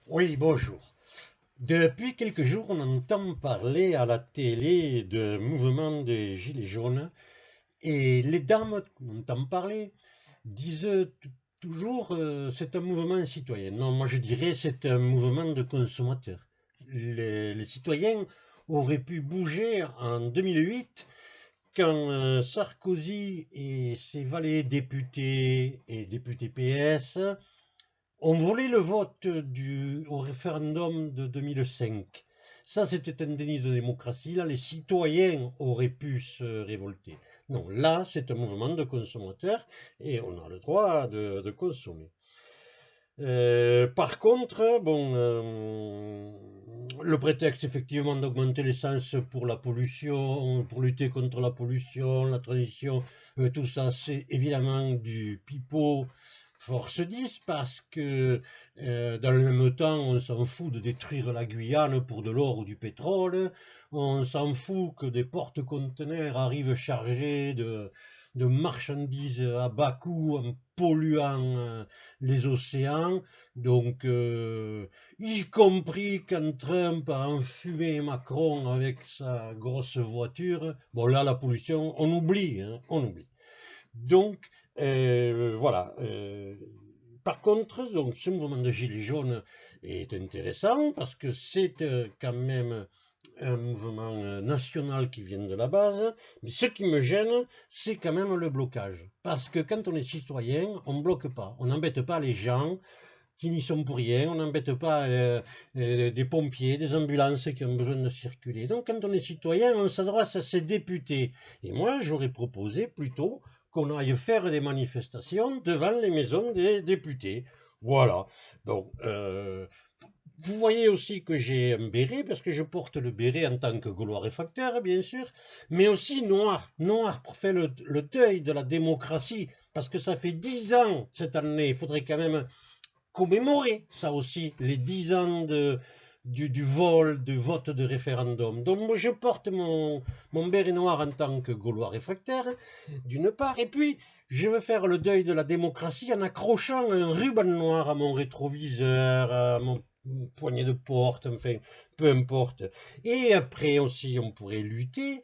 Oui, bonjour. Depuis quelques jours, on entend parler à la télé de mouvement des Gilets jaunes et les dames qu'on entend parler disent toujours c'est un mouvement citoyen. Non, moi je dirais c'est un mouvement de consommateurs. Les citoyens auraient pu bouger en 2008 quand Sarkozy et ses valets députés et députés PS on voulait le vote au référendum de 2005. Ça, c'était un déni de démocratie. Là, les citoyens auraient pu se révolter. Non, là, c'est un mouvement de consommateurs et on a le droit de consommer. Par contre, bon, le prétexte effectivement d'augmenter l'essence pour la pollution, pour lutter contre la pollution, la transition, tout ça, c'est évidemment du pipeau force 10 parce que dans le même temps, on s'en fout de détruire la Guyane pour de l'or ou du pétrole, on s'en fout que des porte-conteneurs arrivent chargés de marchandises à bas coût en polluant les océans, donc y compris quand Trump a enfumé Macron avec sa grosse voiture, bon là la pollution, on oublie, hein, on oublie. Donc voilà. Par contre, donc, ce mouvement de Gilets jaunes est intéressant parce que c'est quand même un mouvement national qui vient de la base. Mais ce qui me gêne, c'est quand même le blocage. Parce que quand on est citoyen, on ne bloque pas. On n'embête pas les gens qui n'y sont pour rien. On n'embête pas des pompiers, des ambulances qui ont besoin de circuler. Donc quand on est citoyen, on s'adresse à ses députés. Et moi, j'aurais proposé plutôt qu'on aille faire des manifestations devant les maisons des députés. Voilà. Donc, vous voyez aussi que j'ai un béret, parce que je porte le béret en tant que Gaulois réfractaire, bien sûr, mais aussi noir. Noir pour faire le deuil de la démocratie, parce que ça fait 10 ans cette année. Il faudrait quand même commémorer ça aussi, les 10 ans du vol, du vote de référendum. Donc moi je porte mon béret noir en tant que Gaulois réfractaire, d'une part, et puis je veux faire le deuil de la démocratie en accrochant un ruban noir à mon rétroviseur, à mon poignet de porte, enfin, peu importe. Et après aussi, on pourrait lutter,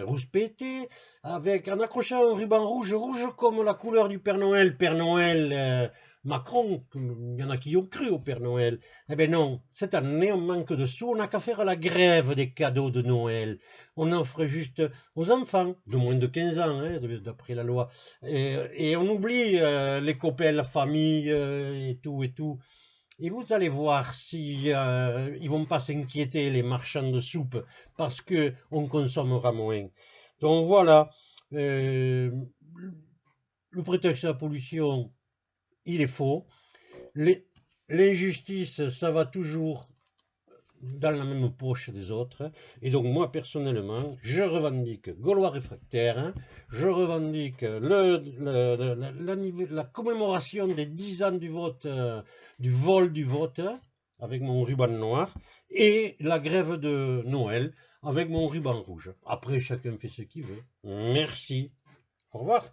rouspéter, en accrochant un ruban rouge, rouge comme la couleur du Père Noël. Père Noël, Macron, il y en a qui ont cru au Père Noël. Eh bien non, cette année, on manque de sous, on n'a qu'à faire la grève des cadeaux de Noël. On offre juste aux enfants de moins de 15 ans, hein, d'après la loi. Et on oublie les copains, la famille et tout et tout. Et vous allez voir si ils vont pas s'inquiéter les marchands de soupe parce que on consommera moins. Donc voilà, euh, le prétexte de la pollution, il est faux. L'injustice, ça va toujours dans la même poche des autres. Et donc moi personnellement, je revendique Gaulois réfractaire, hein, je revendique la commémoration des 10 ans du vote, du vol du vote, avec mon ruban noir, et la grève de Noël avec mon ruban rouge. Après, chacun fait ce qu'il veut. Merci. Au revoir.